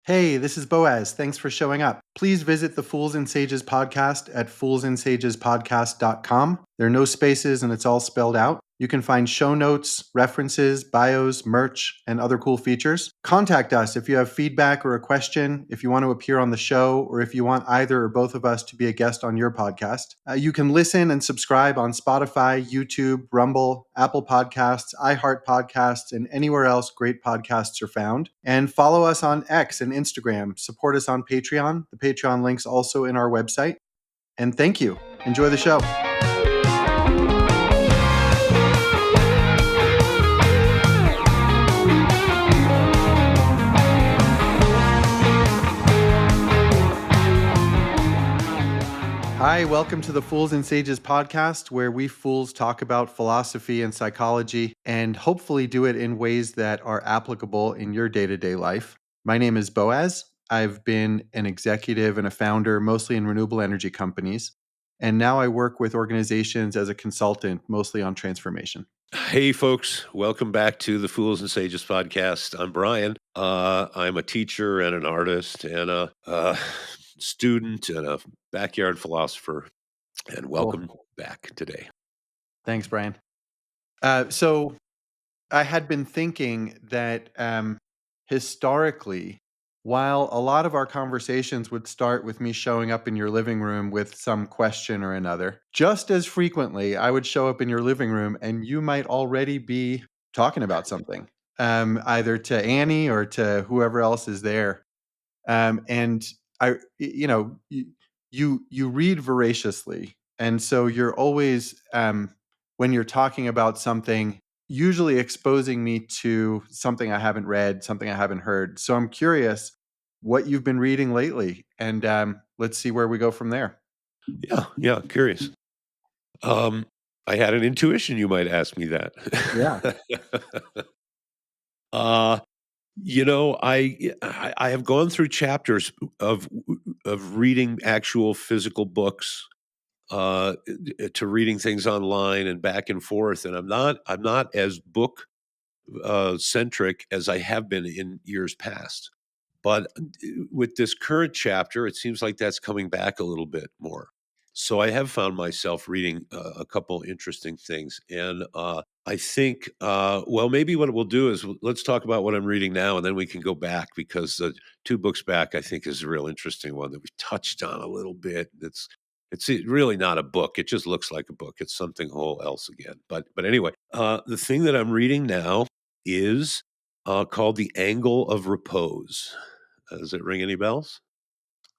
Hey, this is Boaz. Thanks for showing up. Please visit the Fools and Sages podcast at foolsandsagespodcast.com. There are no spaces and it's all spelled out. You can find show notes, references, bios, merch, and other cool features. Contact us if you have feedback or a question, if you want to appear on the show, or if you want either or both of us to be a guest on your podcast. You can listen and subscribe on Spotify, YouTube, Rumble, Apple Podcasts, iHeart Podcasts, and anywhere else great podcasts are found. And follow us on X and Instagram. Support us on Patreon. The Patreon link's also in our website. And thank you. Enjoy the show. Hi, welcome to the Fools and Sages podcast, where we fools talk about philosophy and psychology and hopefully do it in ways that are applicable in your day-to-day life. My name is Boaz. I've been an executive and a founder, mostly in renewable energy companies. And now I work with organizations as a consultant, mostly on transformation. Hey, folks. Welcome back to the Fools and Sages podcast. I'm Brian. I'm a teacher and an artist and a student and a backyard philosopher. And welcome back today. Thanks, Brian. So I had been thinking that historically, while a lot of our conversations would start with me showing up in your living room with some question or another, just as frequently I would show up in your living room and you might already be talking about something, either to Annie or to whoever else is there. And you read voraciously, and so you're always when you're talking about something, usually exposing me to something I haven't read, something I haven't heard. So I'm curious what you've been reading lately, and let's see where we go from there. Yeah, curious. I had an intuition you might ask me that. Yeah. uh, I have gone through chapters of reading actual physical books to reading things online and back and forth. And I'm not as book centric as I have been in years past. But with this current chapter, it seems like that's coming back a little bit more. So I have found myself reading a couple interesting things, and I think, well, maybe what we'll do is let's talk about what I'm reading now, and then we can go back because the two books back, I think, is a real interesting one that we touched on a little bit. It's really not a book; it just looks like a book. It's something whole else again. But anyway, the thing that I'm reading now is called "The Angle of Repose." Does it ring any bells?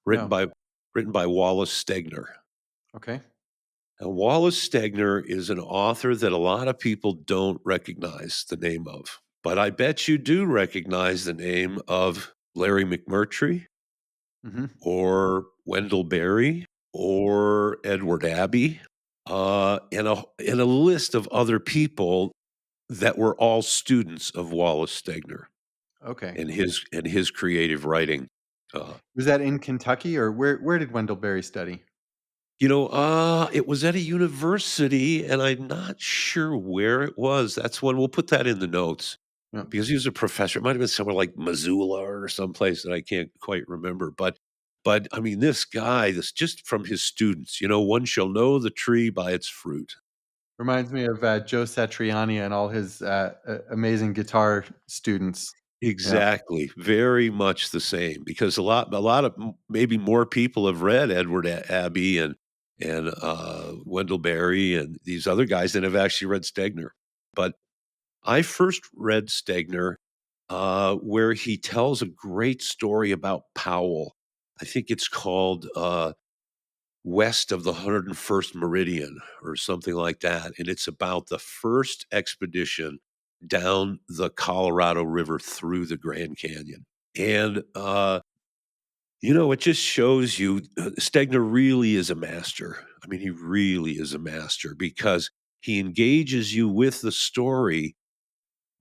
Written No. by written by Wallace Stegner. Okay. Now, Wallace Stegner is an author that a lot of people don't recognize the name of, but I bet you do recognize the name of Larry McMurtry Hmm. or Wendell Berry or Edward Abbey, and a list of other people that were all students of Wallace Stegner Okay. and his creative writing. Uh, Was that in Kentucky, or where did Wendell Berry study? It was at a university, and I'm not sure where it was. That's one we'll put that in the notes Yeah. because he was a professor. It might have been somewhere like Missoula or someplace that I can't quite remember. But I mean, this guy, this just from his students, one shall know the tree by its fruit. Reminds me of Joe Satriani and all his amazing guitar students. Yeah. Exactly, very much the same because a lot of maybe more people have read Edward Abbey and Wendell Berry and these other guys than have actually read Stegner. But I first read Stegner where he tells a great story about Powell. I think it's called West of the 101st Meridian or something like that. And it's about the first expedition down the Colorado River through the Grand Canyon. And, it just shows you Stegner really is a master. I mean, he really is a master because he engages you with the story,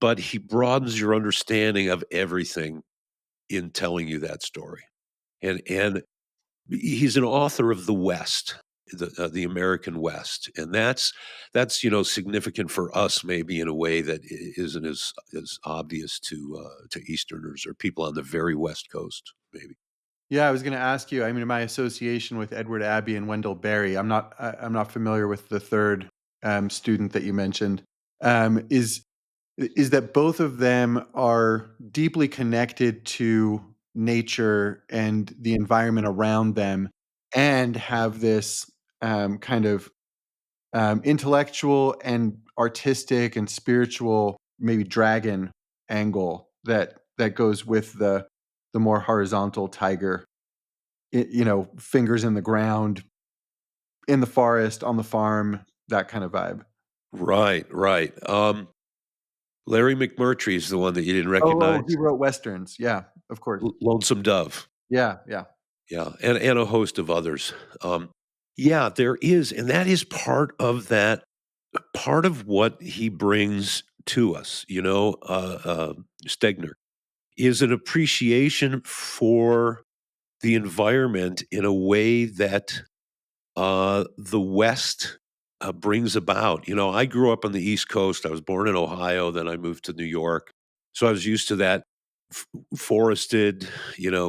but he broadens your understanding of everything in telling you that story. And he's an author of the West. the American West, and that's significant for us maybe in a way that isn't as obvious to Easterners or people on the very West Coast, maybe. Yeah, I was going to ask you. I mean, my association with Edward Abbey and Wendell Berry. I'm not familiar with the third student that you mentioned. Is that both of them are deeply connected to nature and the environment around them, and have this kind of intellectual and artistic and spiritual, maybe dragon angle that goes with the more horizontal tiger. Fingers in the ground, in the forest, on the farm, that kind of vibe. Right, right. Larry McMurtry is the one that you didn't Oh, recognize. he wrote westerns. Yeah, of course. Lonesome Dove. Yeah, yeah. Yeah, and a host of others. Yeah, there is, and that is part of what he brings to us, Stegner, is an appreciation for the environment in a way that the West brings about. I grew up on the East Coast. I was born in Ohio, then I moved to New York. So I was used to that f- forested,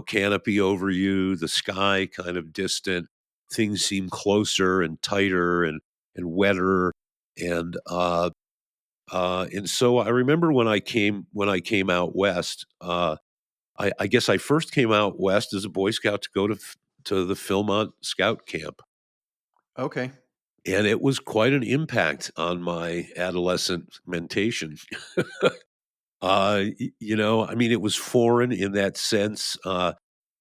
canopy over you, the sky kind of distant. Things seem closer and tighter and wetter. And so I remember when I came out west. I guess I first came out west as a Boy Scout to go to the Philmont Scout Camp, Okay. and it was quite an impact on my adolescent mentation. I mean, it was foreign in that sense.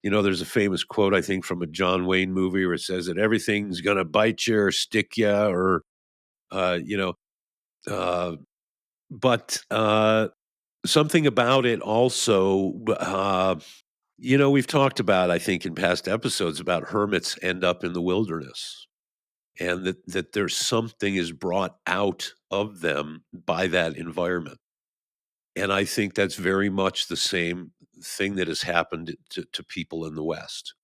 There's a famous quote, I think, from a John Wayne movie where it says that everything's going to bite you or stick you or, uh, you know, uh, but something about it also, we've talked about, I think, in past episodes about hermits end up in the wilderness and that there's something is brought out of them by that environment. And I think that's very much the same thing that has happened to people in the West,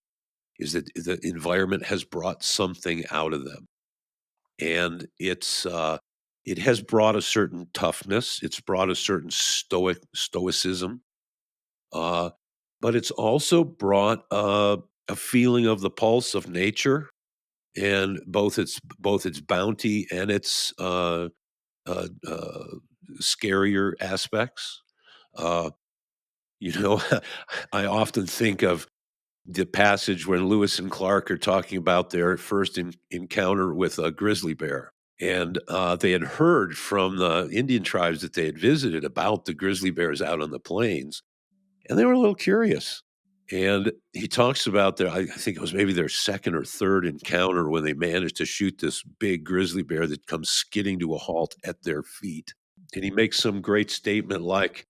is that the environment has brought something out of them. And it has brought a certain toughness. It's brought a certain stoicism, uh, but it's also brought a feeling of the pulse of nature and both its bounty and its uh, uh, scarier aspects. Uh, you know, I often think of the passage when Lewis and Clark are talking about their first encounter with a grizzly bear. And they had heard from the Indian tribes that they had visited about the grizzly bears out on the plains, and they were a little curious. And he talks about I think it was maybe their second or third encounter when they managed to shoot this big grizzly bear that comes skidding to a halt at their feet. And he makes some great statement like,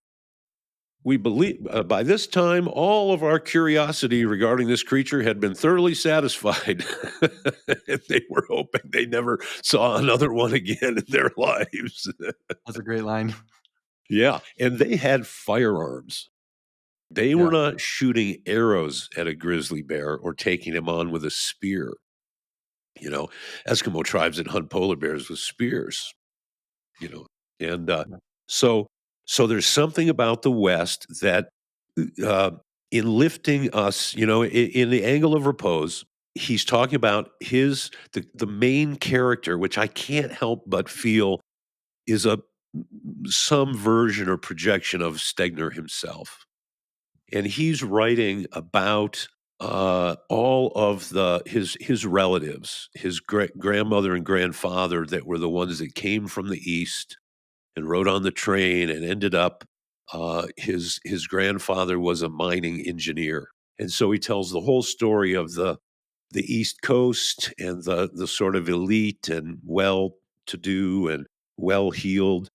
we believe by this time, all of our curiosity regarding this creature had been thoroughly satisfied. And they were hoping they never saw another one again in their lives. That's a great line. Yeah. And they had firearms. They were Yeah. not shooting arrows at a grizzly bear or taking him on with a spear. You know, Eskimo tribes that hunt polar bears with spears, you know, and Yeah. so so there's something about the West that uh, in lifting us, in the angle of repose, he's talking about the main character, which I can't help but feel is some version or projection of Stegner himself, and he's writing about all of his relatives, his great grandmother and grandfather that were the ones that came from the East and rode on the train and ended up his grandfather was a mining engineer. And so he tells the whole story of the East Coast and the sort of elite and well to do and well heeled,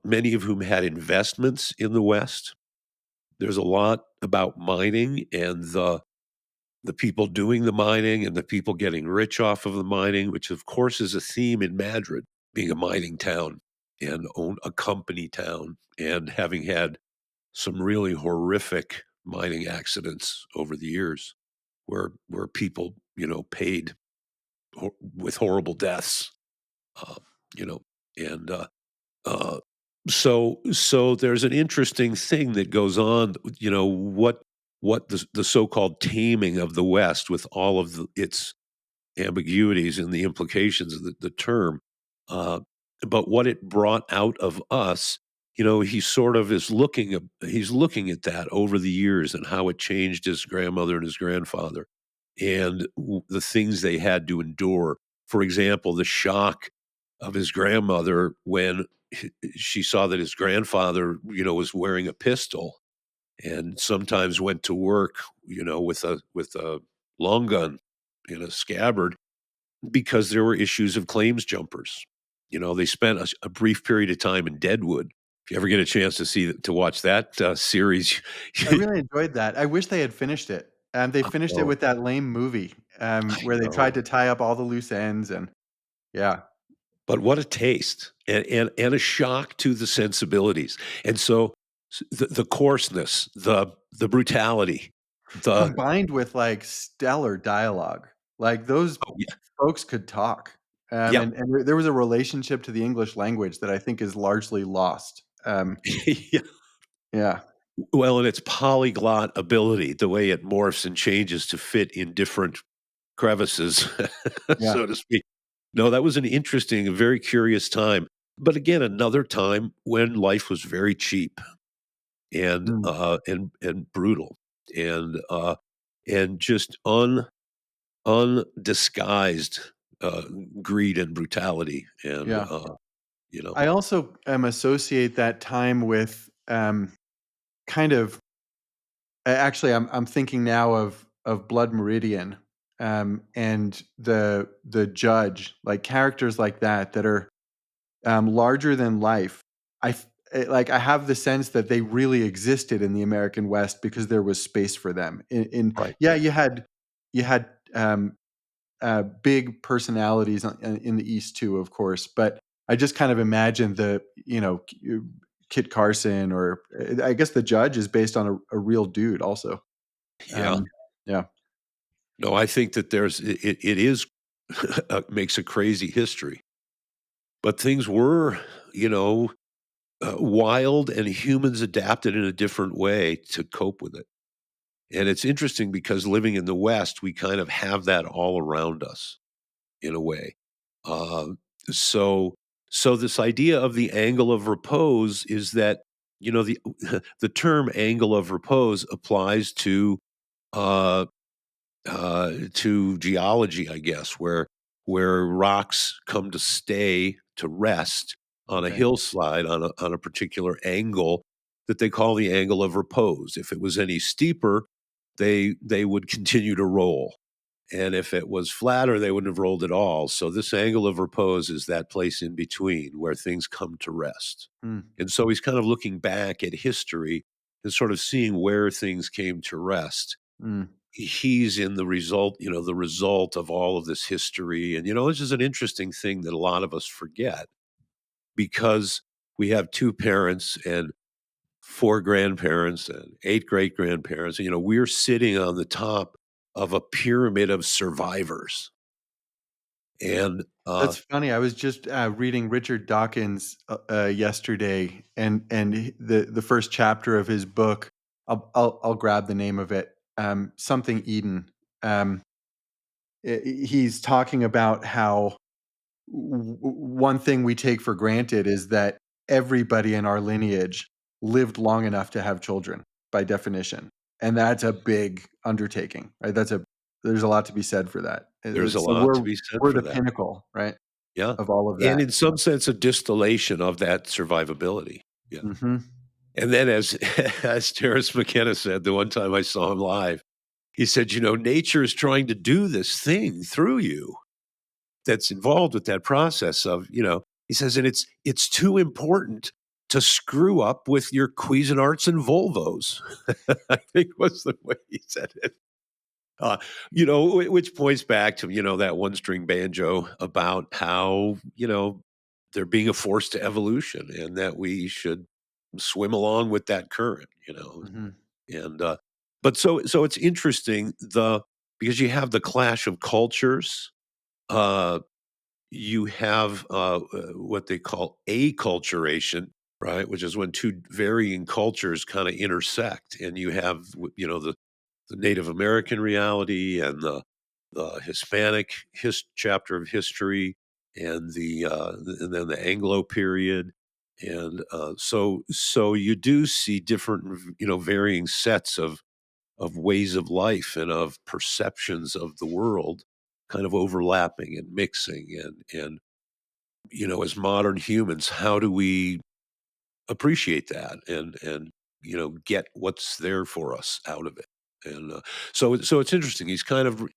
many of whom had investments in the West. There's a lot about mining and the people doing the mining and the people getting rich off of the mining, which of course is a theme in Madrid, being a mining town and own a company town and having had some really horrific mining accidents over the years where people, paid. with horrible deaths, uh, you know, and uh, so there's an interesting thing that goes on. What the so-called taming of the West with all of its ambiguities and the implications of the term, uh, but what it brought out of us. He sort of he's looking at that over the years and how it changed his grandmother and his grandfather, and the things they had to endure. For example, the shock of his grandmother when she saw that his grandfather, was wearing a pistol and sometimes went to work, with a long gun in a scabbard because there were issues of claims jumpers. They spent a brief period of time in Deadwood. If you ever get a chance to watch that series, I really enjoyed that. I wish they had finished it. They finished it oh, with that lame movie, I where they know. tried to tie up all the loose ends and yeah. But what a taste and a shock to the sensibilities. And so the coarseness, the brutality, the Combined with, like, stellar dialogue. Like, those oh, yeah, folks could talk, yeah. and there was a relationship to the English language that I think is largely lost. Yeah. Yeah, Well, and its polyglot ability, the way it morphs and changes to fit in different crevices, yeah. so to speak. No, that was an interesting, a very curious time. But again, another time when life was very cheap Mm, and brutal and just undisguised uh, greed and brutality and yeah. you know I also, associate that time with, kind of actually, I'm thinking now of Blood Meridian, and the judge, like, characters like that that are larger than life. I have the sense that they really existed in the American West because there was space for them. right. Yeah, you had big personalities in the East too, of course. But I just kind of imagine Kit Carson, or I guess the judge is based on a real dude, also. Yeah. Um, yeah, No, I think that it is makes a crazy history, but things were, you know, wild, and humans adapted in a different way to cope with it. And it's interesting because living in the West, we kind of have that all around us in a way. Um, so, so this idea of the angle of repose is that the the term angle of repose applies to geology, I guess, where rocks come to stay to rest on a okay. hillside on a particular angle that they call the angle of repose. If it was any steeper, they would continue to roll. And if it was flatter, they wouldn't have rolled at all. So this angle of repose is that place in between where things come to rest. Mm, And so he's kind of looking back at history and sort of seeing where things came to rest. mm. He's in the result of all of this history. And, this is an interesting thing that a lot of us forget because we have two parents and four grandparents and eight great grandparents. We're sitting on the top of a pyramid of survivors. And That's funny. I was just reading Richard Dawkins yesterday, and the first chapter of his book. I'll grab the name of it. Something Eden. Um, he's talking about how one thing we take for granted is that everybody in our lineage lived long enough to have children by definition, and that's a big undertaking, right? There's a lot to be said for that. there's a So lot to be said we're for the that. pinnacle, right, Yeah. of all of And that. in some sense, a distillation of that survivability. Yeah. Mhm. And then as as Terence McKenna said the one time I saw him live, he said, nature is trying to do this thing through you that's involved with that process of, he says, and it's too important to screw up with your Cuisinarts and Volvos. I think was the way he said it. Which points back to, that one string banjo about how, there being a force to evolution and that we should swim along with that current. Mhm. And but so it's interesting because you have the clash of cultures, uh, you have what they call acculturation, right? Which is when two varying cultures kind of intersect, and you have the Native American reality and the Hispanic chapter of history, and and then the Anglo period, and so you do see different varying sets of ways of life and of perceptions of the world kind of overlapping and mixing, and as modern humans, how do we appreciate that and get what's there for us out of it? And so it's interesting. He's kind of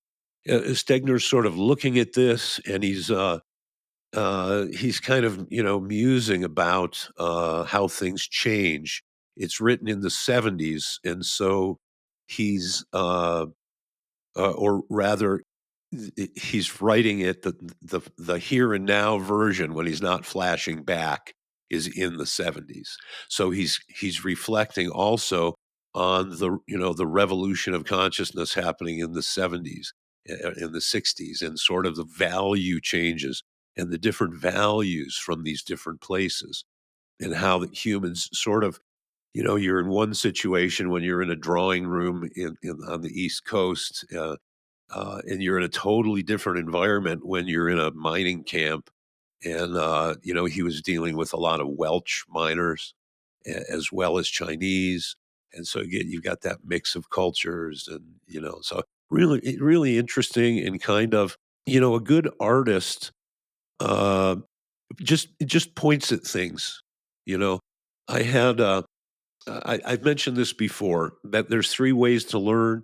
Stegner's sort of looking at this, and he's kind of musing about how things change. It's written in the 70s, and so he's or rather, he's writing it, the here and now version when he's not flashing back is in the 70s. So he's reflecting also on the revolution of consciousness happening in the 70s, in the 60s, and sort of the value changes and the different values from these different places, and how that humans sort of you're in one situation when you're in a drawing room on the East Coast, and you're in a totally different environment when you're in a mining camp. And he was dealing with a lot of Welsh miners, as well as Chinese, and so you've got that mix of cultures, and so really interesting, and kind of a good artist uh, just points at things. You know, I had I've mentioned this before, that there's three ways to learn: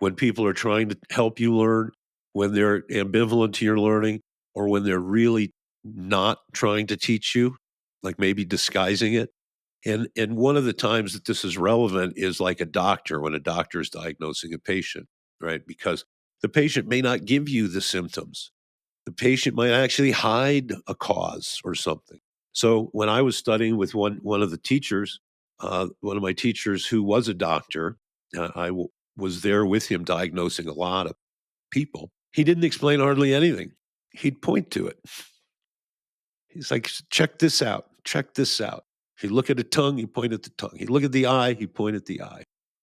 when people are trying to help you learn, when they're ambivalent to your learning, or when they're really not trying to teach you, like maybe disguising it. And one of the times that this is relevant is like a doctor, when a doctor is diagnosing a patient, right? Because the patient may not give you the symptoms. The patient might actually hide a cause or something. So when I was studying with one of the teachers, one of my teachers who was a doctor, was there with him diagnosing a lot of people. He didn't explain hardly anything. He'd point to it. He's like, check this out. Check this out. He'd look at the tongue, he point at the tongue. He'd look at the eye, he point at the eye.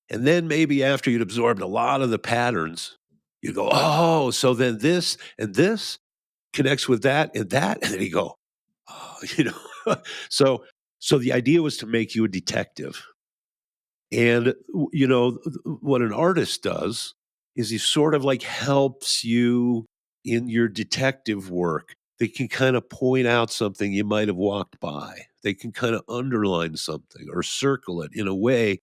And then maybe after you'd absorbed a lot of the patterns, you go, oh, so then this and this connects with that and that. And then you go, oh, so so the idea was to make you a detective. And, what an artist does is he sort of like helps you in your detective work. They can kind of point out something you might have walked by. They can kind of underline something or circle it in a way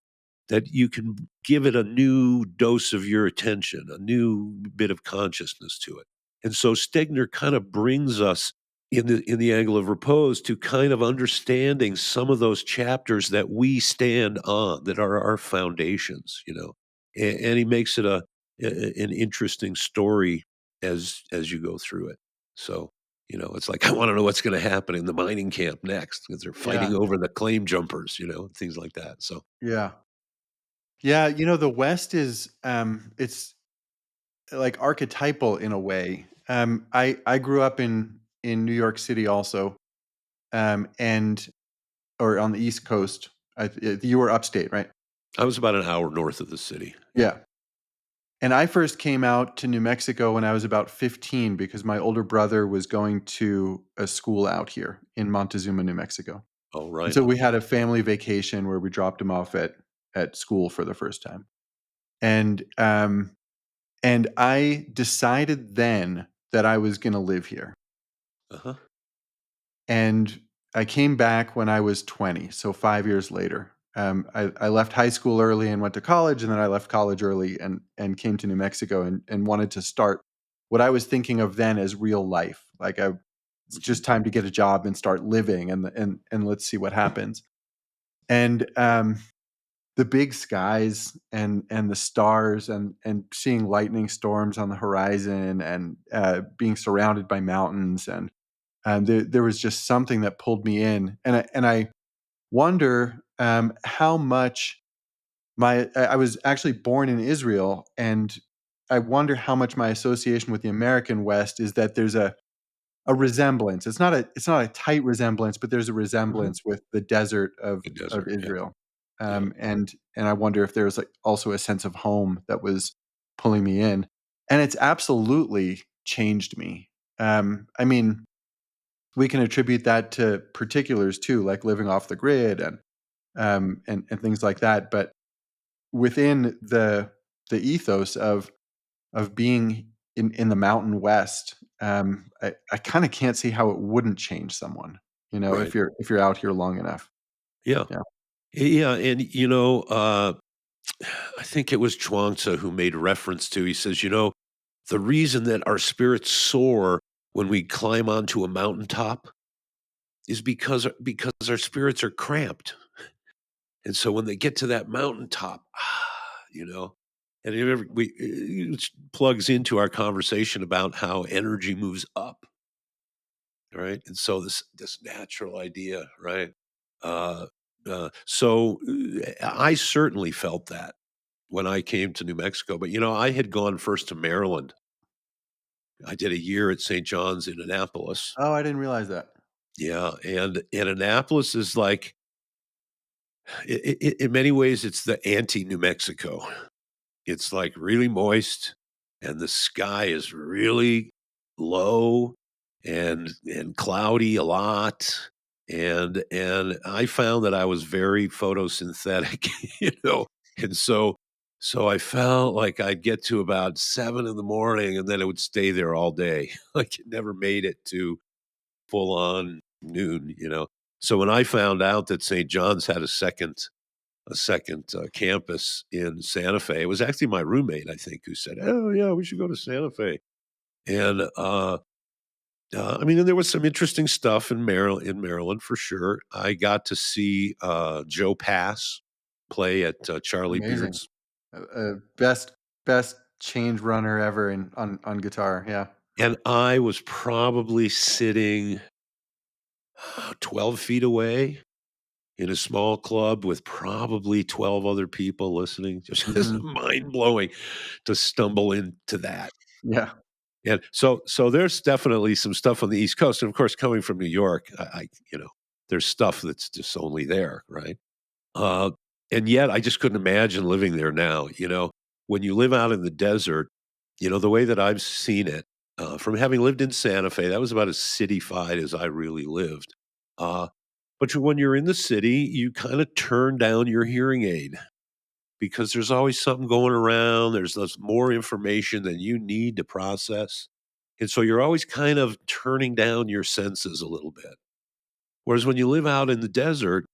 that you can give it a new dose of your attention, a new bit of consciousness to it. And so Stegner kind of brings us in the angle of repose to kind of understanding some of those chapters that we stand on, that are our foundations, and he makes it an interesting story as you go through it. So it's like, I want to know what's going to happen in the mining camp next, because they're fighting Yeah. over the claim jumpers, things like that. So Yeah. Yeah, the West is it's like archetypal in a way. I grew up in New York City also, and or on the East Coast. You were upstate, right? I was about an hour north of the city. Yeah. And I first came out to New Mexico when I was about 15 because my older brother was going to a school out here in Montezuma, New Mexico. Oh, And right so on. we had a family vacation where we dropped him off at school for the first time. And and I decided then that I was going to live here. Uh-huh. And I came back when I was 20, so 5 years later. I left high school early and went to college, and then I left college early and came to New Mexico and wanted to start what I was thinking of then as real life. It's Mhm. just time to get a job and start living, and let's see what happens. And the big skies and the stars and seeing lightning storms on the horizon and being surrounded by mountains and there was just something that pulled me in, and I wonder how much I was actually born in Israel, and I wonder how much my association with the American West is that there's a resemblance. It's not a tight resemblance, but there's a Mhm. resemblance with the desert The of desert, yeah, Israel. yeah, And I wonder if there's like also a sense of home that was pulling me in. And it's absolutely changed me. I mean, we can attribute that to particulars too, like living off the grid and things like that. But within the ethos of being in the Mountain West, I kind of can't see how it wouldn't change someone, right. if you're out here long enough. Yeah. Yeah. Yeah, and, I think it was Chuang-Tzu who made reference to, he says, "The reason that our spirits soar when we climb onto a mountaintop is because our spirits are cramped. And so when they get to that mountaintop, you know, and it plugs into our conversation about how energy moves up, right? And so this natural idea, right? Uh, I certainly felt that when I came to New Mexico. But I had gone first to Maryland. I did a year at St. John's in Annapolis. Oh, I didn't realize that. Yeah, and Annapolis is like, in many ways, it's the anti New Mexico. It's, like, really moist, and the sky is really low and cloudy a lot, and I found that I was very photosynthetic, and so I felt like I'd get to about 7 in the morning, and then it would stay there all day. Like, it never made it to full on noon. So when I found out that St. John's had a second campus in Santa Fe. It was actually my roommate, I think, who said, "Oh yeah, we should go to Santa Fe." And I mean, and there was some interesting stuff in Maryland for sure. I got to see Joe Pass play at Charlie Amazing. Beard's, Best change runner ever on guitar. Yeah. and I was probably sitting 12 feet away in a small club with probably 12 other people listening. Just Hmm. mind blowing to stumble into that. Yeah. And so there's definitely some stuff on the East Coast, and of course, coming from New York, there's stuff that's just only there, right? Uh, and yet, I just couldn't imagine living there now. When you live out in the desert, the way that I've seen it, from having lived in Santa Fe, that was about as cityfied as I really lived. Uh, but when you're in the city, you kind of turn down your hearing aid because there's always something going around. There's more information than you need to process. And so you're always kind of turning down your senses a little bit. Whereas when you live out in the desert,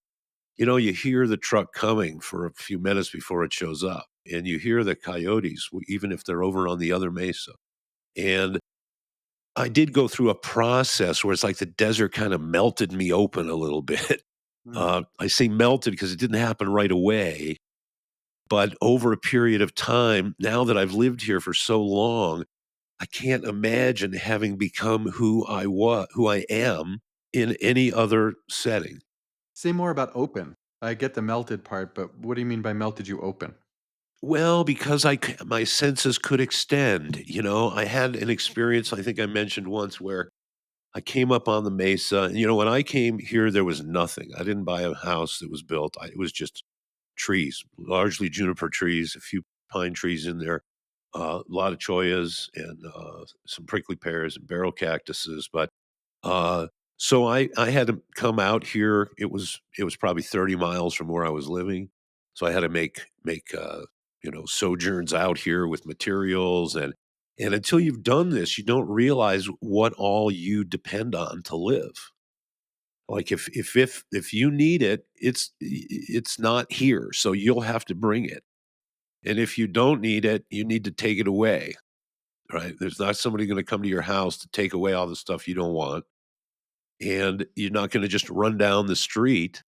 you hear the truck coming for a few minutes before it shows up, and you hear the coyotes, even if they're over on the other mesa. And I did go through a process where it's like the desert kind of melted me open a little bit. Mm. I say melted because it didn't happen right away. But over a period of time, now that I've lived here for so long, I can't imagine having become who I am in any other setting. Say more about open. I get the melted part, but what do you mean by melted you open? Well, because my senses could extend. I had an experience I think I mentioned once where I came up on the mesa. And, when I came here, there was nothing. I didn't buy a house that was built. It was just trees, largely juniper trees, a few pine trees in there, a lot of choyas and some prickly pears and barrel cactuses. But uh, so I had to come out here. It was probably 30 miles from where I was living, so I had to make sojourns out here with materials and until you've done this, you don't realize what all you depend on to live. Like if you need it, it's not here, so you'll have to bring it. And if you don't need it, you need to take it away, right? There's not somebody gonna come to your house to take away all the stuff you don't want, and you're not gonna just run down the street.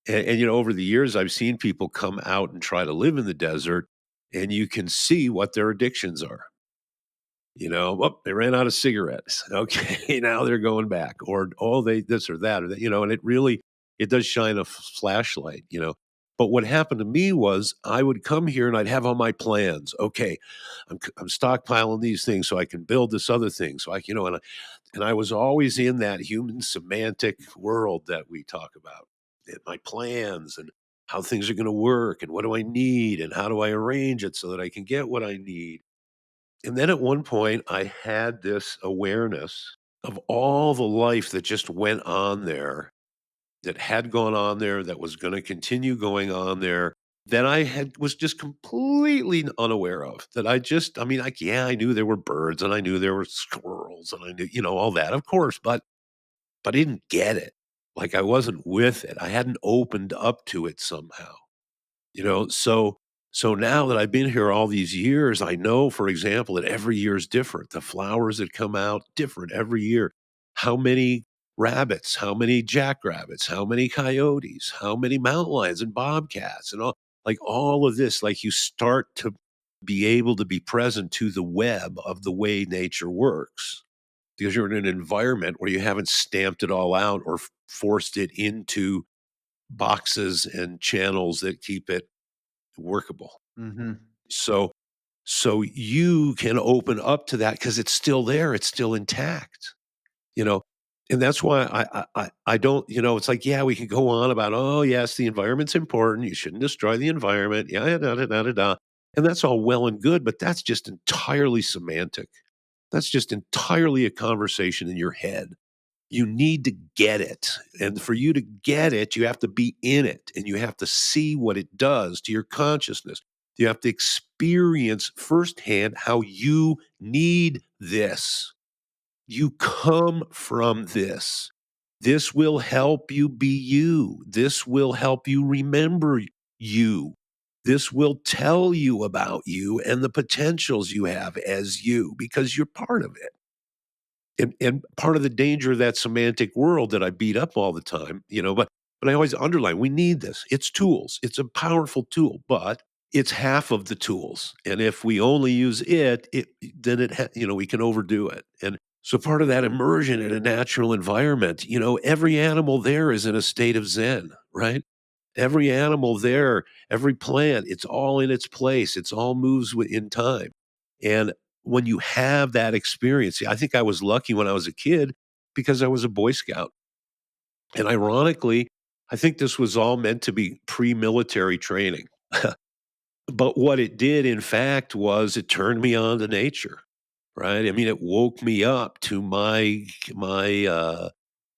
And over the years, I've seen people come out and try to live in the desert, and you can see what their addictions are. "Oh, they ran out of cigarettes. Okay, now they're going back." Or, "Oh, they this or that," and it does shine a flashlight. But what happened to me was I would come here and I'd have all my plans. Okay, I'm stockpiling these things so I can build this other thing. So and I was always in that human semantic world that we talk about, and my plans and how things are going to work and what do I need and how do I arrange it so that I can get what I need. And then at one point, I had this awareness of all the life that just went on there, that had gone on there, that was going to continue going on there, that I had was just completely unaware of. That I mean, like, yeah, I knew there were birds and I knew there were squirrels and I knew, all that, of course, but I didn't get it. Like I wasn't with it. I hadn't opened up to it somehow. So now that I've been here all these years, I know, for example, that every year is different. The flowers that come out different every year. How many rabbits, how many jackrabbits, how many coyotes, how many mountain lions and bobcats and all of this, like you start to be able to be present to the web of the way nature works because you're in an environment where you haven't stamped it all out or forced it into boxes and channels that keep it workable. Mhm. So so you can open up to that because it's still there, it's still intact, you know? And that's why I don't, it's like, yeah, we can go on about, "Oh, yes, the environment's important, you shouldn't destroy the environment, yeah, da, da, da, da, da." And that's all well and good, but that's just entirely semantic. That's just entirely a conversation in your head. You need to get it. And for you to get it, you have to be in it and you have to see what it does to your consciousness. You have to experience firsthand how you need this. You come from this. This will help you be you. This will help you remember you. This will tell you about you and the potentials you have as you because you're part of it. And part of the danger of that semantic world that I beat up all the time, but I always underline, we need this. It's tools. It's a powerful tool, but it's half of the tools. And if we only use it then we can overdo it. And so part of that immersion in a natural environment, every animal there is in a state of zen, right? Every animal there, every plant, it's all in its place. It's all moves in time. And when you have that experience, see, I think I was lucky when I was a kid because I was a Boy Scout. And ironically, I think this was all meant to be pre-military training. But what it did, in fact, was it turned me on to nature, right? I mean, it woke me up to my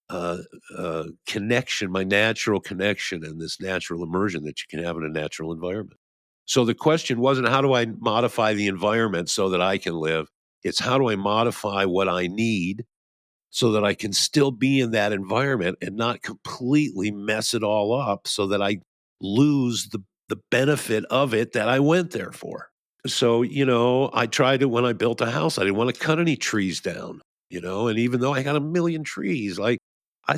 uh, connection, my natural connection, and this natural immersion that you can have in a natural environment. So the question wasn't how do I modify the environment so that I can live? It's how do I modify what I need so that I can still be in that environment and not completely mess it all up so that I lose the benefit of it that I went there for. So, I tried it when I built a house. I didn't want to cut any trees down, and even though I got a million trees, like I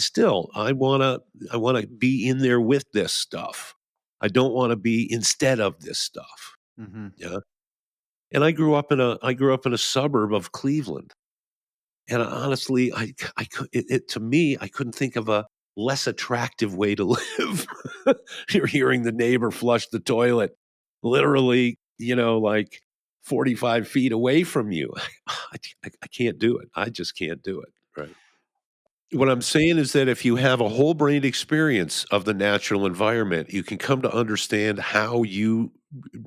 want to be in there with this stuff. I don't want to be instead of this stuff. Mhm. Yeah. And I grew up in a suburb of Cleveland. And honestly, I could to me, I couldn't think of a less attractive way to live. You're hearing the neighbor flush the toilet literally, like 45 feet away from you. I can't do it. I just can't do it. Right. What I'm saying is that if you have a whole brain experience of the natural environment, you can come to understand how you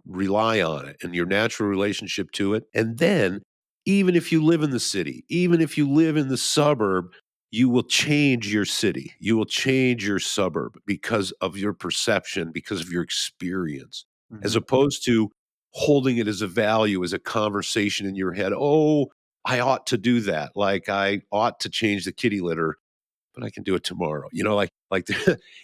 rely on it and your natural relationship to it. And then, even if you live in the city, even if you live in the suburb, you will change your city. You will change your suburb because of your perception, because of your experience, as Mhm. opposed to holding it as a value, as a conversation in your head. Oh, I ought to do that. Like I ought to change the kitty litter, but I can do it tomorrow. Like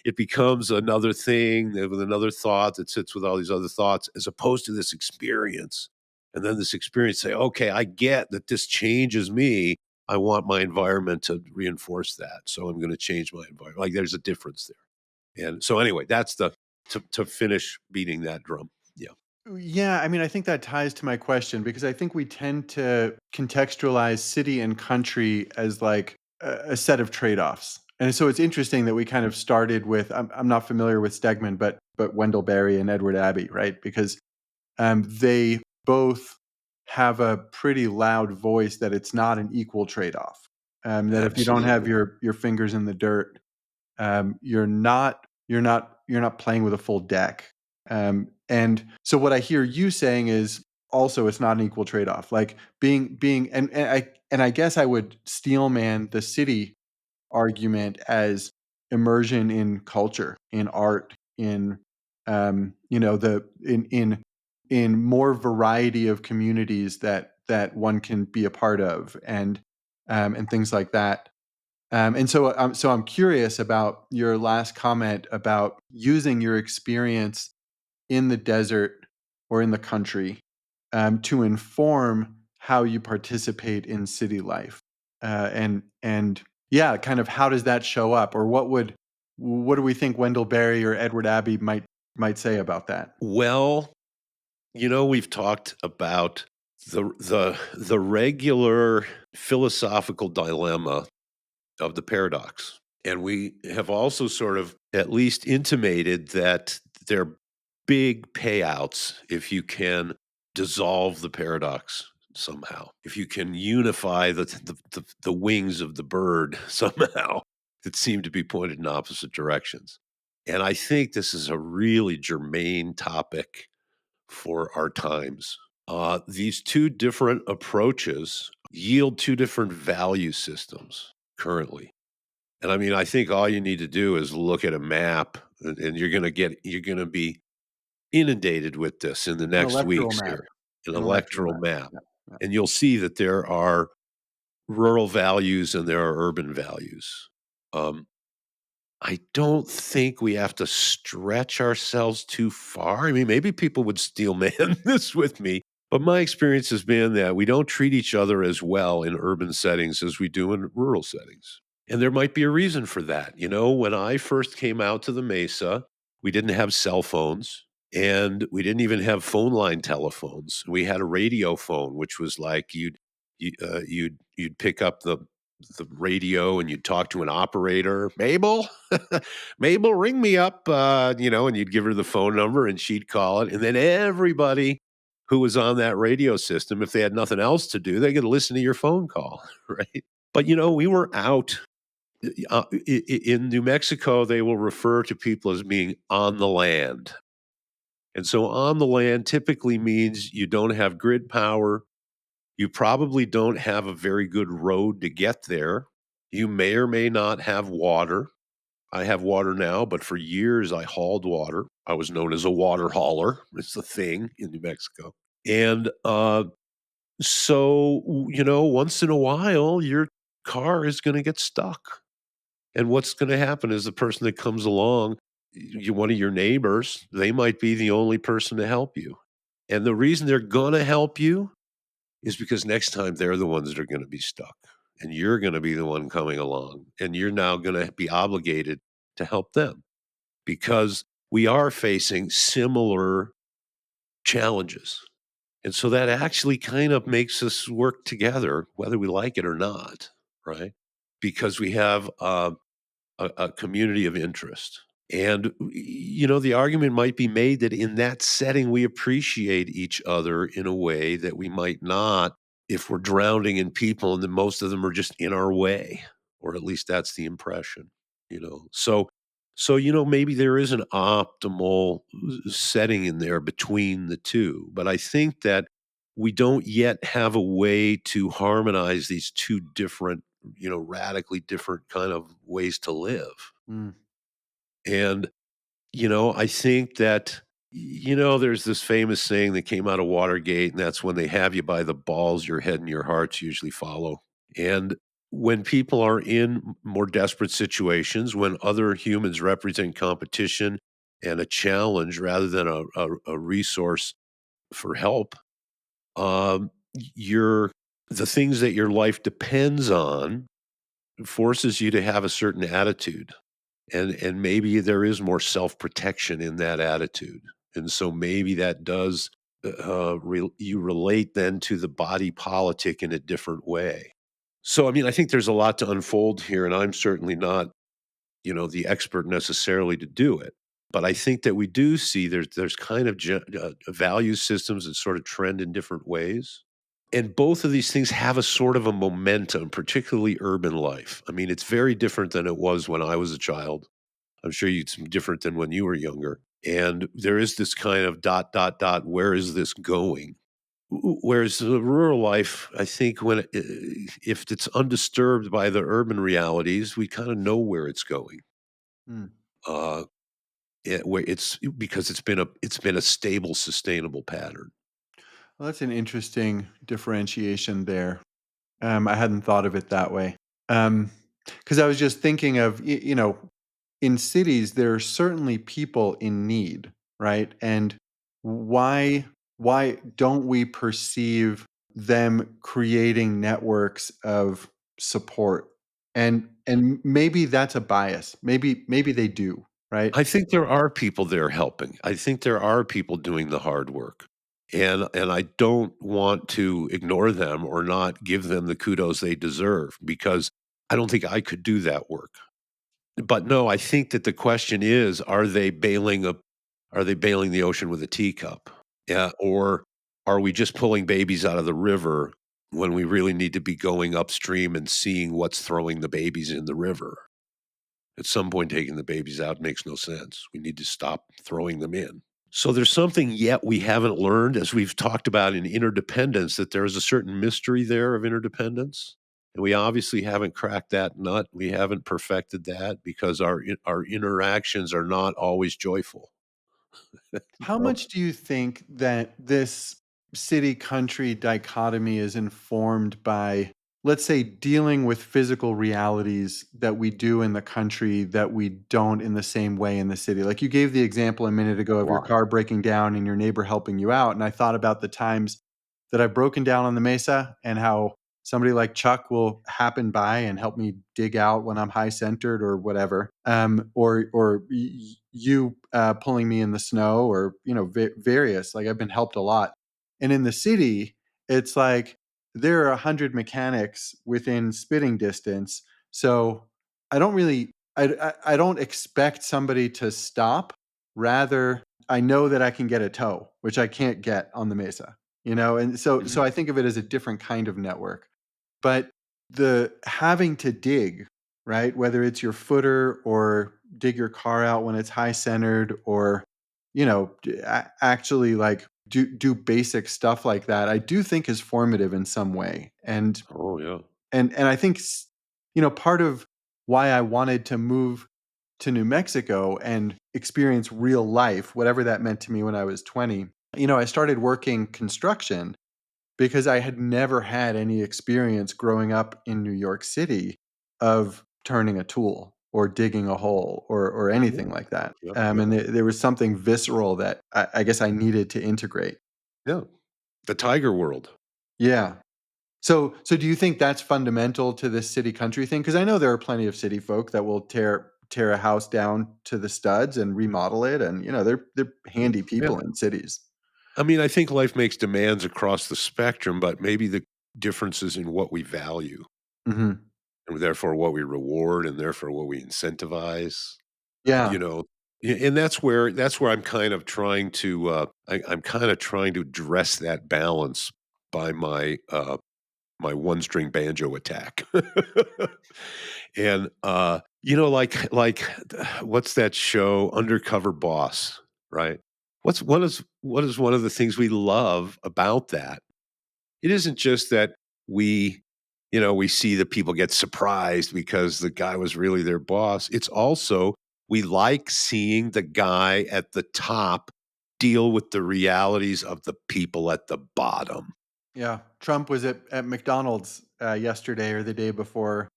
it becomes another thing with another thought that sits with all these other thoughts, as opposed to this experience. And then this experience say, okay, I get that this changes me. I want my environment to reinforce that. So I'm going to change my environment. Like there's a difference there. And so anyway, that's to finish beating that drum. Yeah. Yeah, I mean, I think that ties to my question because I think we tend to contextualize city and country as like a set of trade-offs. And so it's interesting that we kind of started with, I'm not familiar with Stegman, but Wendell Berry and Edward Abbey, right? Because they both have a pretty loud voice that it's not an equal trade-off. That if you don't have Absolutely. your fingers in the dirt, you're not playing with a full deck. And so what I hear you saying is also it's not an equal trade-off. Like being and I guess I would steelman the city argument as immersion in culture, in art, in the in more variety of communities that one can be a part of, and things like that. And so I'm curious about your last comment about using your experience in the desert or in the country to inform how you participate in city life. And yeah, kind of how does that show up, or what do we think Wendell Berry or Edward Abbey might say about that? Well, we've talked about the regular philosophical dilemma of the paradox. And we have also sort of at least intimated that there are big payouts if you can dissolve the paradox somehow. If you can unify the wings of the bird somehow that seem to be pointed in opposite directions. And I think this is a really germane topic for our times. These two different approaches yield two different value systems currently. And I mean, I think all you need to do is look at a map, and you're gonna be inundated with this in the An next electoral weeks map. here, an An electoral electoral map. map. Yeah. Yeah. And you'll see that there are rural values and there are urban values. Um, I don't think we have to stretch ourselves too far. I mean, maybe people would steel man this with me, but my experience has been that we don't treat each other as well in urban settings as we do in rural settings. And there might be a reason for that. When I first came out to the Mesa, we didn't have cell phones and we didn't even have phone line telephones. We had a radio phone, which was like you'd pick up the radio and you'd talk to an operator, Mabel, Mabel, ring me up, and you'd give her the phone number and she'd call it. And then everybody who was on that radio system, if they had nothing else to do, they could listen to your phone call, right? But, we were out in New Mexico, they will refer to people as being on the land. And so on the land typically means you don't have grid power. You probably don't have a very good road to get there. You may or may not have water. I have water now, but for years I hauled water. I was known as a water hauler. It's the thing in New Mexico. And so, once in a while, your car is going to get stuck. And what's going to happen is the person that comes along, one of your neighbors, they might be the only person to help you. And the reason they're going to help you is because next time they're the ones that are going to be stuck and you're going to be the one coming along and you're now going to be obligated to help them because we are facing similar challenges. And so that actually kind of makes us work together, whether we like it or not, right? Because we have a community of interest. And, the argument might be made that in that setting, we appreciate each other in a way that we might not if we're drowning in people and then most of them are just in our way, or at least that's the impression. So, maybe there is an optimal setting in there between the two. But I think that we don't yet have a way to harmonize these two different, radically different kind of ways to live. Mm. And, I think that, there's this famous saying that came out of Watergate, and that's when they have you by the balls, your head and your hearts usually follow. And when people are in more desperate situations, when other humans represent competition and a challenge rather than a resource for help, your the things that your life depends on forces you to have a certain attitude. And maybe there is more self-protection in that attitude. And so maybe that does you relate then to the body politic in a different way. So I mean, I think there's a lot to unfold here, and I'm certainly not the expert necessarily to do it. But I think that we do see there's kind of value systems that sort of trend in different ways. And both of these things have a sort of a momentum, particularly urban life. I mean, it's very different than it was when I was a child. I'm sure it's different than when you were younger. And there is this kind of dot, dot, dot, where is this going? Whereas the rural life, I think if it's undisturbed by the urban realities, we kind of know where it's going. Mm. Uh, where it's because it's been a stable, sustainable pattern. Well, that's an interesting differentiation there. I hadn't thought of it that way. Because I was just thinking of, in cities, there are certainly people in need, right? And why why don't we perceive them creating networks of support? And maybe that's a bias. Maybe they do, right? I think there are people there helping. I think there are people doing the hard work. And I don't want to ignore them or not give them the kudos they deserve because I don't think I could do that work. But no, I think that the question is, are they bailing the ocean with a teacup? Yeah, or are we just pulling babies out of the river when we really need to be going upstream and seeing what's throwing the babies in the river? At some point, taking the babies out makes no sense. We need to stop throwing them in. So there's something yet we haven't learned, as we've talked about in interdependence, that there is a certain mystery there of interdependence. And we obviously haven't cracked that nut. We haven't perfected that because our interactions are not always joyful. How Oh, much do you think that this city country dichotomy is informed by, let's say, dealing with physical realities that we do in the country that we don't in the same way in the city? Like you gave the example a minute ago a of your lot. car breaking down and your neighbor helping you out. And I thought about the times that I've broken down on the mesa and how somebody like Chuck will happen by and help me dig out when I'm high centered or whatever, or you pulling me in the snow, or various. Like I've been helped a lot, and in the city, it's like there are 100 mechanics within spitting distance, so I don't expect somebody to stop. Rather, I know that I can get a tow, which I can't get on the mesa. And so Mhm. I think of it as a different kind of network. But the having to dig, right? Whether it's your footer or dig your car out when it's high centered, or actually like do basic stuff like that, I do think is formative in some way. And Oh, yeah. and I think part of why I wanted to move to New Mexico and experience real life, whatever that meant to me when I was 20. I started working construction because I had never had any experience growing up in New York City of turning a tool or digging a hole or anything Yeah. like that. Yep, yep. And there was something visceral that I guess I needed to integrate. Yeah. The tiger world. Yeah. So do you think that's fundamental to this city country thing? Because I know there are plenty of city folk that will tear a house down to the studs and remodel it, and they're handy Yeah. people in cities. I mean, I think life makes demands across the spectrum, but maybe the differences in what we value Hmm. and therefore what we reward and therefore what we incentivize, you Yeah. know. And that's where I'm kind of trying to I'm kind of trying to address that balance by my one string banjo attack. And like what's that show, Undercover Boss, right? What is one of the things we love about that? It isn't just that we see that people get surprised because the guy was really their boss. It's also we like seeing the guy at the top deal with the realities of the people at the bottom. Yeah, Trump was at McDonald's yesterday or the day before,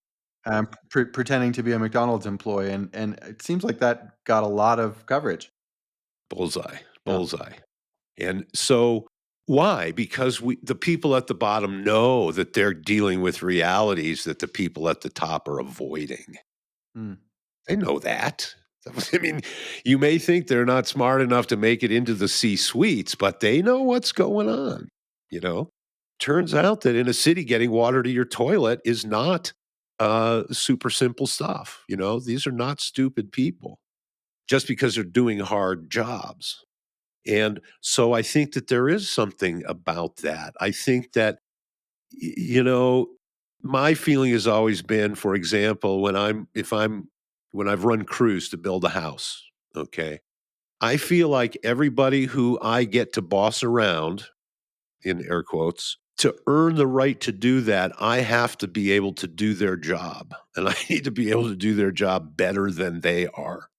pretending to be a McDonald's employee, and it seems like that got a lot of coverage. Bullseye, Yeah. bullseye. And so why? Because the people at the bottom know that they're dealing with realities that the people at the top are avoiding. Mm. They know that. I mean, you may think they're not smart enough to make it into the C suites, but they know what's going on. You know, turns out that in a city, getting water to your toilet is not super simple stuff. These are not stupid people just because they're doing hard jobs. And so I think that there is something about that. I think that, y- you know, my feeling has always been, for example, when I've run crews to build a house, okay, I feel like everybody who I get to boss around, in air quotes, to earn the right to do that, I have to be able to do their job. And I need to be able to do their job better than they are.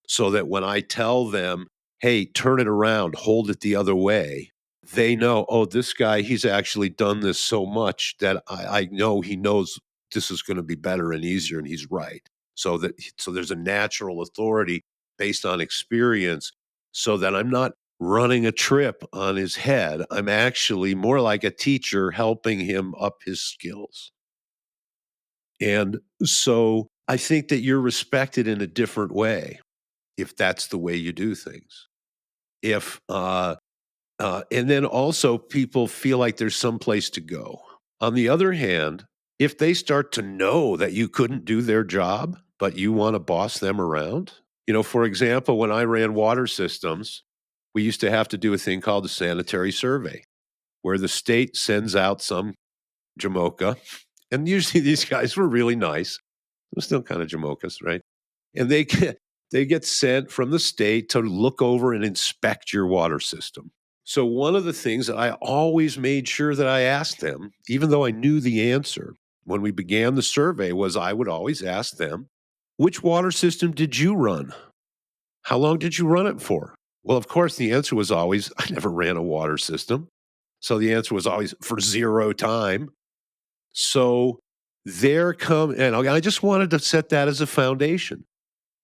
So that when I tell them, hey, turn it around, hold it the other way, they know, oh, this guy, he's actually done this so much that I know he knows this is going to be better and easier, and he's right. So there's a natural authority based on experience, so that I'm not running a trip on his head. I'm actually more like a teacher helping him up his skills. And so I think that you're respected in a different way if that's the way you do things. If and then also people feel like there's some place to go. On the other hand, if they start to know that you couldn't do their job, but you want to boss them around, for example, when I ran water systems, we used to have to do a thing called the sanitary survey, where the state sends out some Jamocha, and usually these guys were really nice. They're still kind of Jamocas, right? And they get sent from the state to look over and inspect your water system. So one of the things that I always made sure that I asked them, even though I knew the answer when we began the survey, was I would always ask them, which water system did you run? How long did you run it for? Well, of course, the answer was always, I never ran a water system. So the answer was always for zero time. So there come, and I just wanted to set that as a foundation.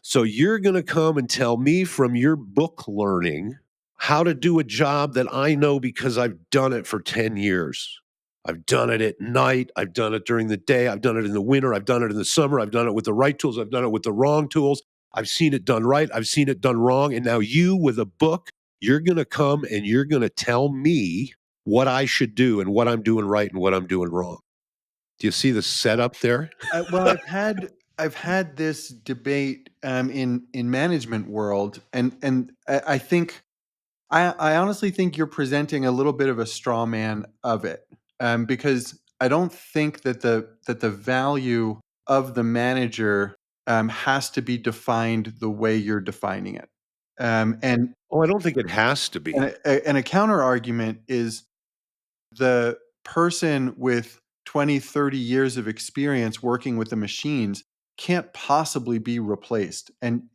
So you're going to come and tell me from your book learning how to do a job that I know because I've done it for 10 years. I've done it at night. I've done it during the day. I've done it in the winter. I've done it in the summer. I've done it with the right tools. I've done it with the wrong tools. I've seen it done right. I've seen it done wrong. And now you, with a book, you're going to come and you're going to tell me what I should do and what I'm doing right and what I'm doing wrong. Do you see the setup there? Well, I've had this debate in management world, and I think I honestly think you're presenting a little bit of a straw man of it, because I don't think that the value of the manager has to be defined the way you're defining it, and Oh, I don't think it has to be. and a counter argument is the person with 20, 30 years of experience working with the machines can't possibly be replaced, and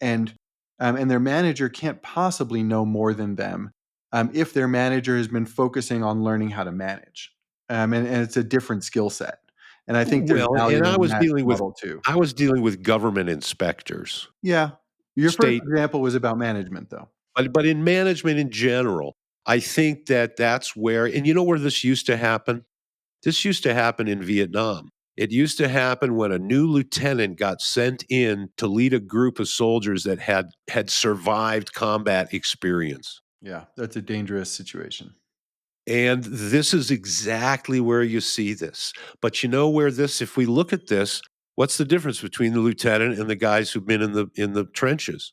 their manager can't possibly know more than them, if their manager has been focusing on learning how to manage, and it's a different skill set, and I think there's Well, and value in that model too. I was dealing with government inspectors, Yeah, your first state, example was about management, though. but in management in general, I think that that's where, and you know where this used to happen? This used to happen in Vietnam. It used to happen when a new lieutenant got sent in to lead a group of soldiers that had survived combat experience. Yeah, that's a dangerous situation. And this is exactly where you see this. But you know where this, if we look at this, what's the difference between the lieutenant and the guys who've been in the trenches?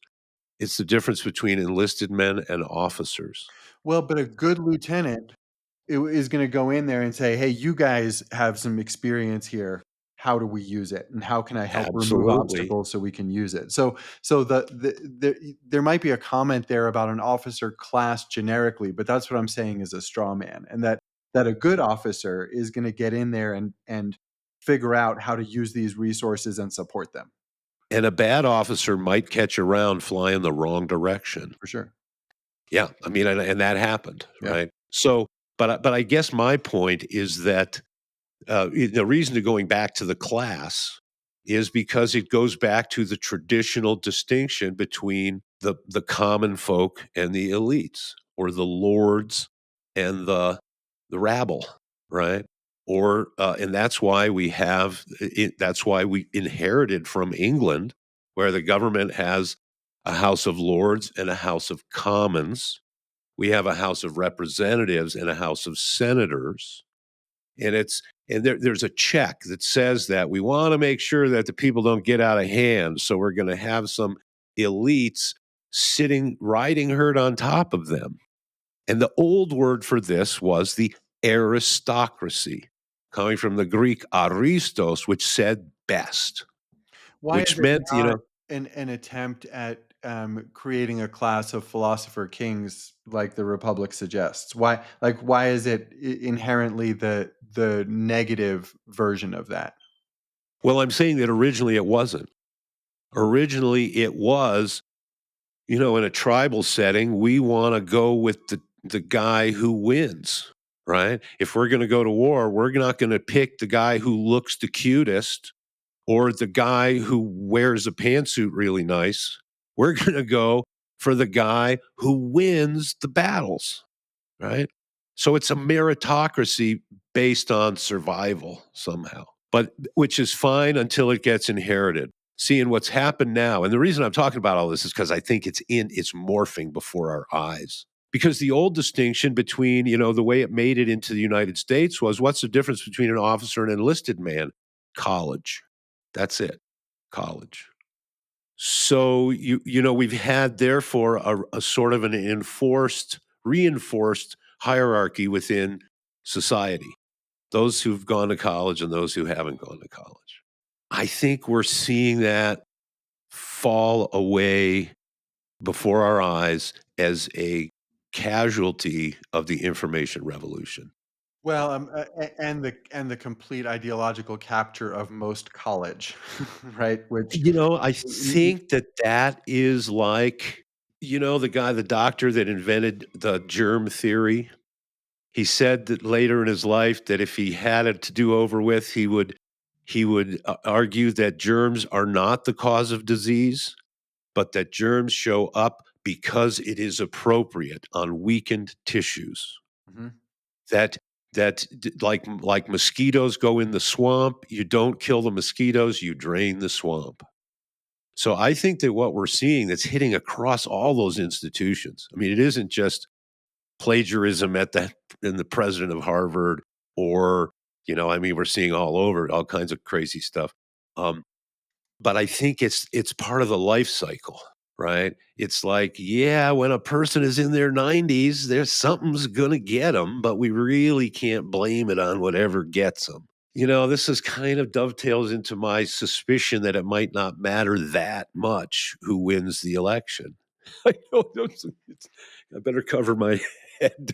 It's the difference between enlisted men and officers. Well, but a good lieutenant is gonna go in there and say, "Hey, you guys have some experience here. How do we use it, and how can I help remove Absolutely. obstacles so we can use it?" So there might be a comment there about an officer class generically, but that's what I'm saying is a straw man, and that a good officer is gonna get in there and figure out how to use these resources and support them, And a bad officer might catch a round fly in the wrong direction. for sure. Yeah, I mean, and that happened, Yeah. right? So, but I guess my point is that the reason to going back to the class is because it goes back to the traditional distinction between the common folk and the elites, or the lords and the rabble, right? Or and that's why we have it, that's why we inherited from England, where the government has a House of Lords and a House of Commons. We have a House of Representatives and a House of Senators, and And there's a check that says that we want to make sure that the people don't get out of hand. So we're going to have some elites sitting, riding herd on top of them. And the old word for this was the aristocracy, coming from the Greek aristos, which said best, Why which is it meant, not an attempt at creating a class of philosopher kings like the Republic suggests? Why is it inherently the negative version of that? well, I'm saying that originally it wasn't. Originally it was, in a tribal setting, we want to go with the guy who wins, right? If we're going to go to war, we're not going to pick the guy who looks the cutest or the guy who wears a pantsuit really nice. We're going to go for the guy who wins the battles, right? So it's a meritocracy based on survival somehow, but which is fine until it gets inherited. Seeing what's happened now, and the reason I'm talking about all this is because I think it's morphing before our eyes. Because the old distinction between, the way it made it into the United States was what's the difference between an officer and an enlisted man? College. That's it. College. So we've had therefore a sort of an reinforced hierarchy within society. Those who've gone to college and those who haven't gone to college. I think we're seeing that fall away before our eyes as a casualty of the information revolution. Well, and the complete ideological capture of most college, right? Which I think that is like, the doctor that invented the germ theory. He said that later in his life that if he had it to do over with, he would argue that germs are not the cause of disease, but that germs show up because it is appropriate on weakened tissues. Mhm. That like mosquitoes go in the swamp, you don't kill the mosquitoes, you drain the swamp. So I think that what we're seeing that's hitting across all those institutions. I mean, it isn't just plagiarism in the president of Harvard, or we're seeing all over all kinds of crazy stuff. Um, but I think it's part of the life cycle, right? It's like, yeah, when a person is in their 90s, there's something's gonna get them, but we really can't blame it on whatever gets them. This is kind of dovetails into my suspicion that it might not matter that much who wins the election. I know I better cover my head.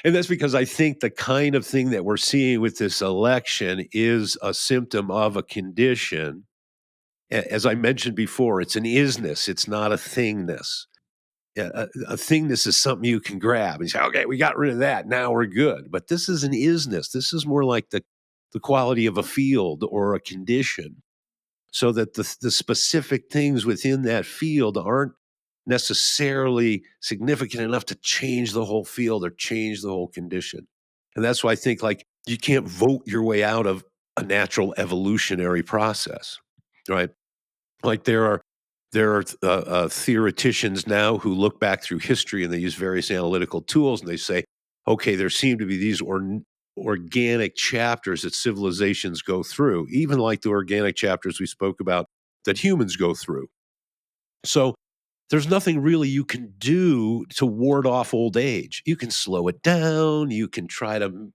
And that's because I think the kind of thing that we're seeing with this election is a symptom of a condition. As I mentioned before, it's an isness, it's not a thingness. A thingness is something you can grab and say, okay, we got rid of that. Now we're good. But this is an isness. This is more like the quality of a field or a condition, so that the specific things within that field aren't necessarily significant enough to change the whole field or change the whole condition. And that's why I think like you can't vote your way out of a natural evolutionary process, right? Like there are theoreticians now who look back through history and they use various analytical tools and they say, okay, there seem to be these organic chapters that civilizations go through, even like the organic chapters we spoke about that humans go through. So there's nothing really you can do to ward off old age. You can slow it down, you can try to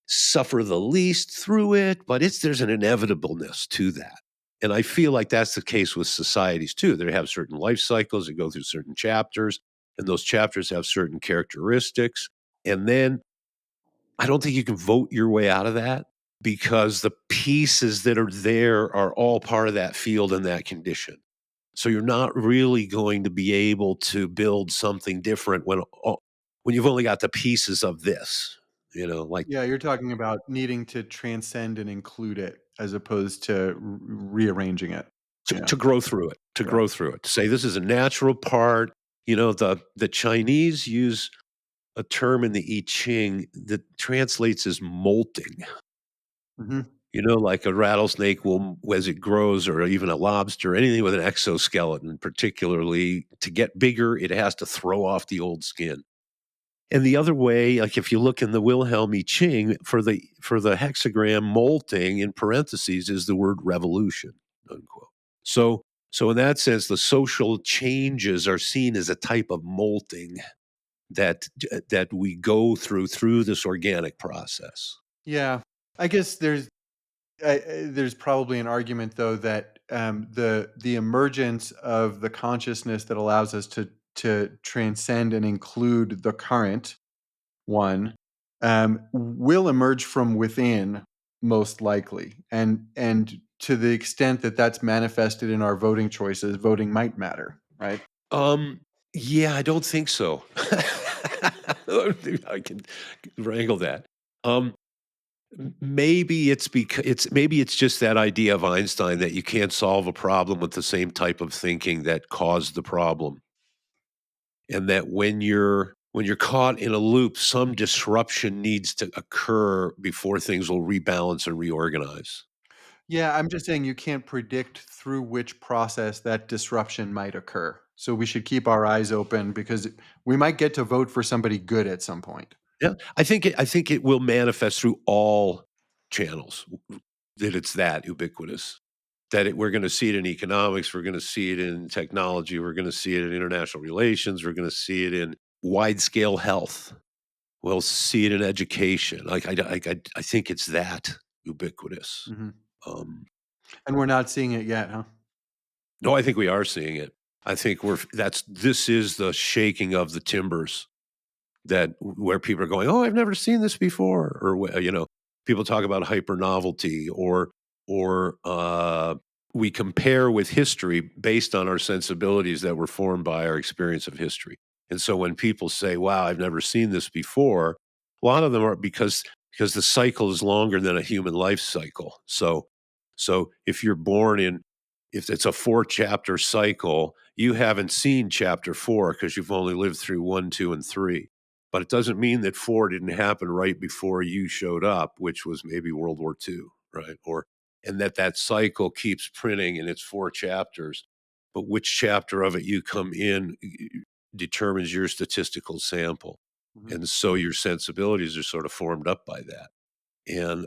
suffer the least through it, but there's an inevitableness to that. And I feel like that's the case with societies too. They have certain life cycles that go through certain chapters, and those chapters have certain characteristics. And then I don't think you can vote your way out of that, because the pieces that are there are all part of that field and that condition. So you're not really going to be able to build something different when you've only got the pieces of this, like Yeah, you're talking about needing to transcend and include it as opposed to rearranging it. Yeah, to grow through it, yeah. to say this is a natural part. The Chinese use a term in the I Ching that translates as molting. Mhm. Like a rattlesnake will, as it grows, or even a lobster, anything with an exoskeleton, particularly to get bigger, it has to throw off the old skin. And the other way, like if you look in the Wilhelm I Ching, for the hexagram, molting in parentheses is the word revolution, unquote. So in that sense, the social changes are seen as a type of molting that we go through this organic process. Yeah, I guess there's probably an argument though that the emergence of the consciousness that allows us to transcend and include the current one will emerge from within, most likely, and to the extent that that's manifested in our voting choices, voting might matter, right? Um, yeah, I don't think so. I don't think I can wrangle that. Um, maybe it's just that idea of Einstein that you can't solve a problem with the same type of thinking that caused the problem, and that when you're caught in a loop, some disruption needs to occur before things will rebalance and reorganize. Yeah, I'm just saying you can't predict through which process that disruption might occur. So we should keep our eyes open because we might get to vote for somebody good at some point. Yeah, I think it will manifest through all channels, that it's that ubiquitous. We're gonna see it in economics, we're gonna see it in technology, we're gonna see it in international relations, we're gonna see it in wide scale health. We'll see it in education. I think it's that ubiquitous. Hmm. Um, And we're not seeing it yet, huh? no, I think we are seeing it. I think this is the shaking of the timbers, that where people are going, "Oh, I've never seen this before," or people talk about hyper novelty, or we compare with history based on our sensibilities that were formed by our experience of history. And so when people say, "Wow, I've never seen this before," a lot of them are because the cycle is longer than a human life cycle. So if it's a 4 chapter cycle, you haven't seen chapter 4 because you've only lived through 1, 2, and 3. But it doesn't mean that 4 didn't happen right before you showed up, which was maybe World War II, right? And that cycle keeps printing in its 4 chapters. But which chapter of it you come in determines your statistical sample. Mhm. And so your sensibilities are sort of formed up by that.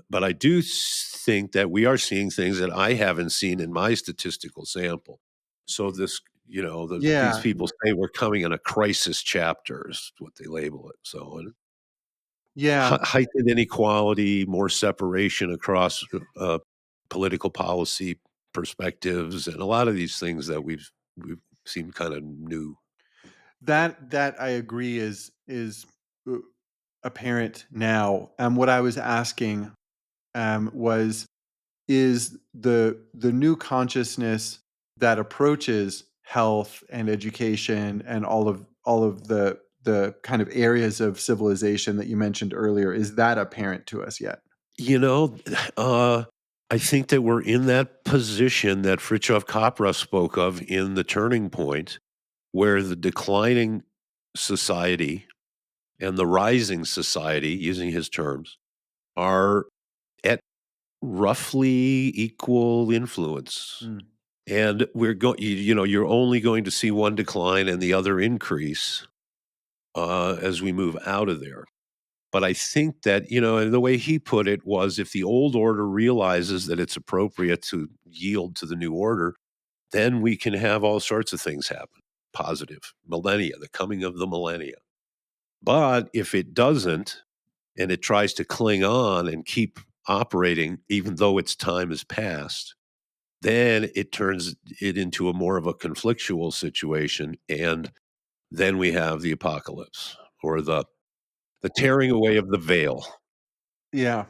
But I do think that we are seeing things that I haven't seen in my statistical sample. So these Yeah, people say we're coming in a crisis chapter is what they label it. So yeah. heightened inequality, more separation across political policy perspectives, and a lot of these things that we've seen kind of new. That I agree is uh, apparent now. What I was asking was is the new consciousness that approaches health and education and all of the kind of areas of civilization that you mentioned earlier, is that apparent to us yet? You know, uh, I think that we're in that position that Fritjof Capra spoke of in The Turning Point, where the declining society and the rising society, using his terms, are at roughly equal influence. Mm. And you're only going to see one decline and the other increase as we move out of there. But I think that, and the way he put it was, if the old order realizes that it's appropriate to yield to the new order, then we can have all sorts of things happen. Positive millennia, the coming of the millennia. But if it doesn't, and it tries to cling on and keep operating, even though its time has passed, then it turns it into a more of a conflictual situation. And then we have the apocalypse, or the tearing away of the veil. Yeah.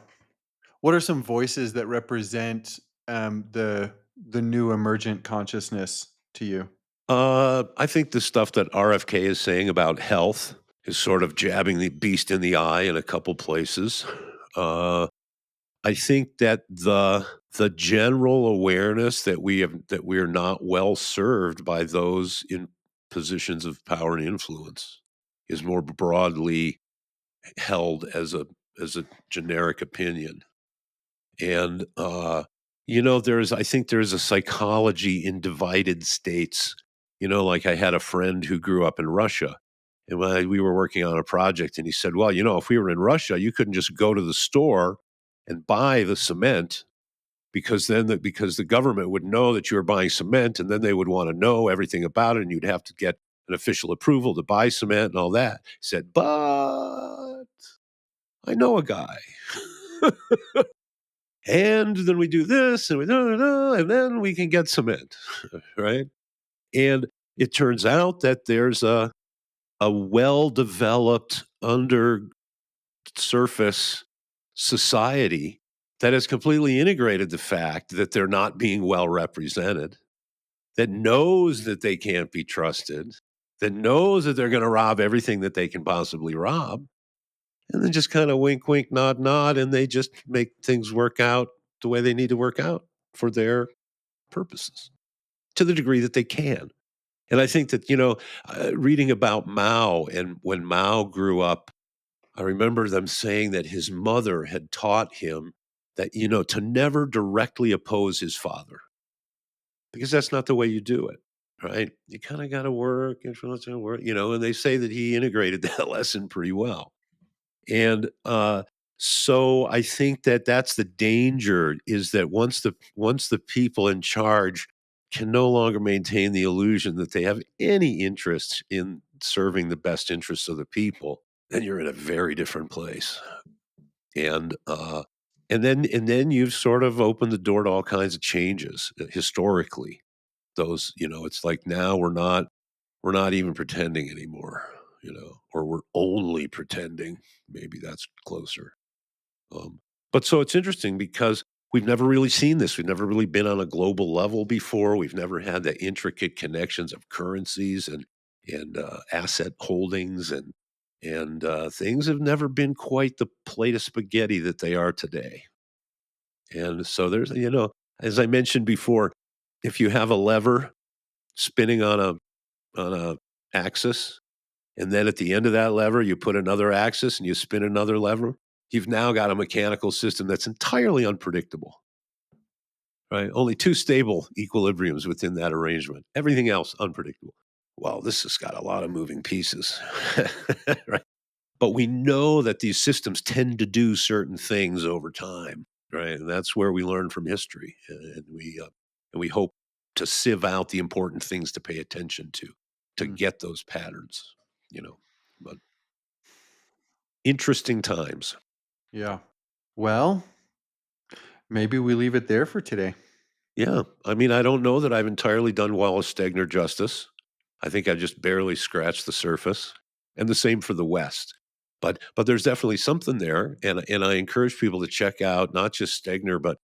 What are some voices that represent the new emergent consciousness to you? I think the stuff that RFK is saying about health is sort of jabbing the beast in the eye in a couple places. Uh, I think that the general awareness that we are not well served by those in positions of power and influence is more broadly held as a generic opinion. And I think there's a psychology in divided states. Like I had a friend who grew up in Russia, And we were working on a project, and he said, "Well, if we were in Russia, you couldn't just go to the store and buy the cement because because the government would know that you were buying cement, and then they would want to know everything about it, and you'd have to get an official approval to buy cement and all that." He said, "But I know a guy." And then we do this, and and then we can get cement, right? And it turns out that there's a well-developed under surface society that has completely integrated the fact that they're not being well represented, that knows that they can't be trusted, that knows that they're going to rob everything that they can possibly rob, and then just kind of wink, wink, nod, nod, and they just make things work out the way they need to work out for their purposes to the degree that they can. And I think that, reading about Mao and when Mao grew up, I remember them saying that his mother had taught him that, to never directly oppose his father because that's not the way you do it. Right. You kind of got to work, influence and work, and they say that he integrated that lesson pretty well. And so I think that that's the danger is that once the people in charge can no longer maintain the illusion that they have any interest in serving the best interests of the people, then you're in a very different place. And and then you've sort of opened the door to all kinds of changes historically. Those, it's like now we're not even pretending anymore, or we're only pretending. Maybe that's closer. Um, but so it's interesting because we've never really seen this. We've never really been on a global level before. We've never had the intricate connections of currencies and asset holdings and things have never been quite the plate of spaghetti that they are today. And so there's, as I mentioned before, if you have a lever spinning on a axis, and then at the end of that lever, you put another axis and you spin another lever. You've now got a mechanical system that's entirely unpredictable, right? Only two stable equilibriums within that arrangement. Everything else unpredictable. Well, this has got a lot of moving pieces, right? But we know that these systems tend to do certain things over time, right? And that's where we learn from history, and we hope to sieve out the important things to pay attention to Mm, get those patterns, you know. But interesting times. yeah. Well, maybe we leave it there for today. Yeah, I mean, I don't know that I've entirely done Wallace Stegner justice. I think I just barely scratched the surface, and the same for the West. But there's definitely something there, and I encourage people to check out not just Stegner, but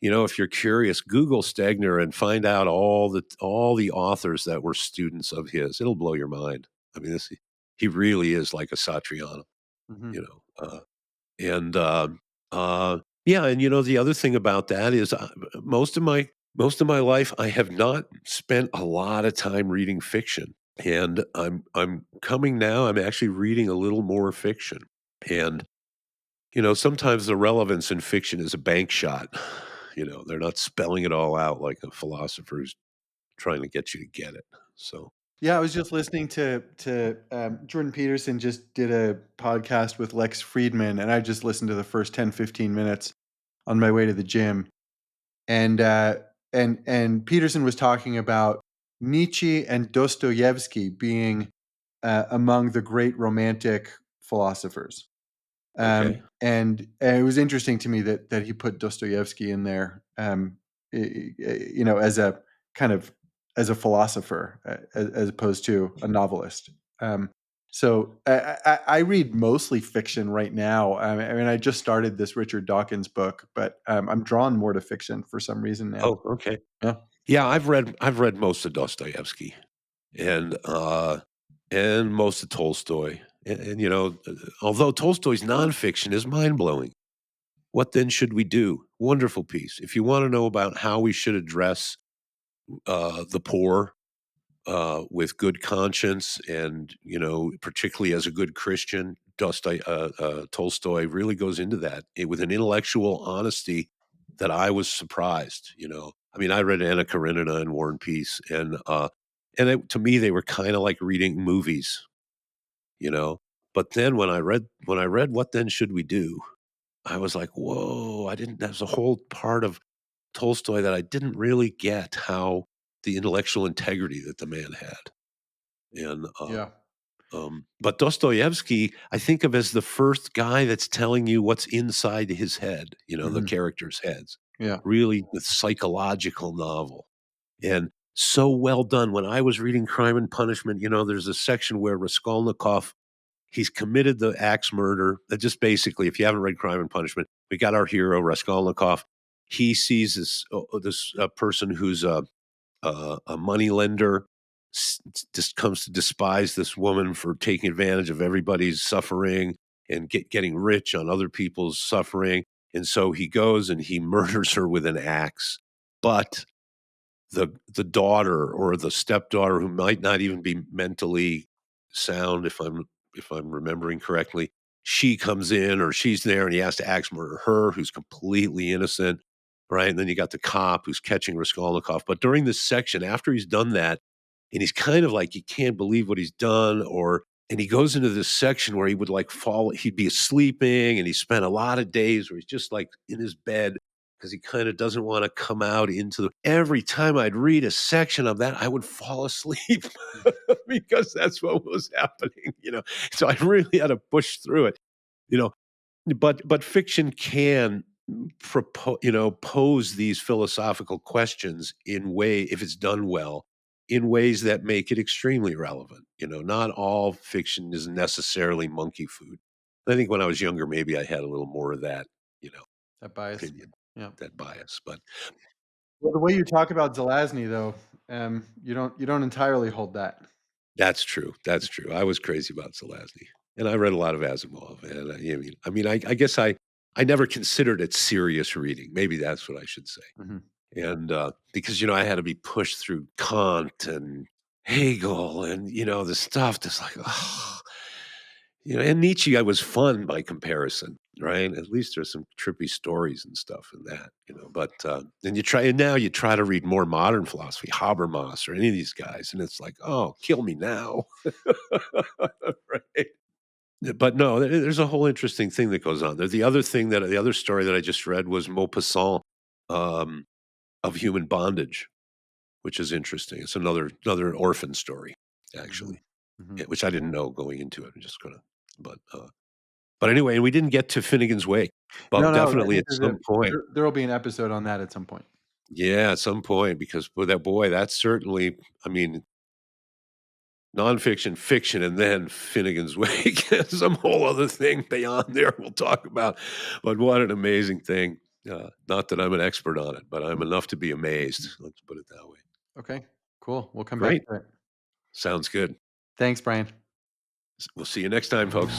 if you're curious, Google Stegner and find out all the authors that were students of his. It'll blow your mind. I mean, he really is like a Satriano, Hmm. you know. And yeah, and the other thing about that is most of my life I have not spent a lot of time reading fiction, and I'm coming now. I'm actually reading a little more fiction, and sometimes the relevance in fiction is a bank shot. They're not spelling it all out like a philosopher's trying to get you to get it. So, Yeah, I was just listening to Jordan Peterson just did a podcast with Lex Friedman, and I just listened to the first 10, 15 minutes on my way to the gym. And Peterson was talking about Nietzsche and Dostoevsky being among the great romantic philosophers. okay. And it was interesting to me that he put Dostoevsky in there, as a kind of as a philosopher, as opposed to a novelist. Um, so I read mostly fiction right now. I mean, I just started this Richard Dawkins book, but I'm drawn more to fiction for some reason now. Oh, okay. Yeah. Yeah, I've read most of Dostoevsky and most of Tolstoy. And although Tolstoy's nonfiction is mind blowing, what then should we do? Wonderful piece. If you want to know about how we should address the poor with good conscience, and particularly as a good Christian, Tolstoy really goes into that with an intellectual honesty that I was surprised. I mean, I read Anna Karenina and War and Peace, and to me, they were kind of like reading movies. you know? But then when I read What Then Should We Do? I was like, "Whoa, I didn't there's a whole part of Tolstoy that I didn't really get how the intellectual integrity that the man had." And, Yeah. but Dostoevsky, I think of as the first guy that's telling you what's inside his head, the Mhm. characters' heads. Yeah. Really the psychological novel, and so well done. When I was reading Crime and Punishment, there's a section where Raskolnikov, he's committed the axe murder. Just basically, if you haven't read Crime and Punishment, we got our hero Raskolnikov. He sees this person who's a moneylender, just comes to despise this woman for taking advantage of everybody's suffering and getting rich on other people's suffering. And so he goes and he murders her with an axe. But the daughter or the stepdaughter, who might not even be mentally sound, if I'm remembering correctly, she comes in, or she's there, and he has to axe murder her, who's completely innocent, right? And then you got the cop who's catching Raskolnikov. But during this section, after he's done that, and he's kind of like, he can't believe what he's done, and he goes into this section where he would like fall, he'd be sleeping, and he spent a lot of days where he's just like in his bed because he kind of doesn't want to come out into the. Every time I'd read a section of that, I would fall asleep because that's what was happening. So I really had to push through it, you know. But fiction can pose these philosophical questions in way, if it's done well, in ways that make it extremely relevant. Not all fiction is necessarily monkey food. I think when I was younger, maybe I had a little more of that, you know, That bias. opinion, Yeah. that bias. But Well, the way you talk about Zelazny, though, you don't entirely hold that. that's true. That's true. I was crazy about Zelazny, and I read a lot of Asimov. And I guess I never considered it serious reading. Maybe that's what I should say. Mhm. And because I had to be pushed through Kant and Hegel, and the stuff that's like, oh, and Nietzsche, I was fun by comparison, right? At least there's some trippy stories and stuff in that, But then now you try to read more modern philosophy, Habermas or any of these guys, and it's like, oh, kill me now, right? But no, there's a whole interesting thing that goes on there. The other story that I just read was Maupassant, um, of Human Bondage, which is interesting. It's another orphan story, Mhm. actually, Mhm. which I didn't know going into it. I'm just gonna, but anyway, and we didn't get to Finnegan's Wake, No, but no, I definitely think at some point, there will be an episode on that at some point. yeah, at some point, because with that boy, that's certainly, I mean, nonfiction, fiction, and then Finnegan's Wake, some whole other thing beyond there we'll talk about. But what an amazing thing! Not that I'm an expert on it, but I'm enough to be amazed. Let's put it that way. Okay, cool. We'll come back Great, to it. sounds good. Thanks, Brian. We'll see you next time, folks.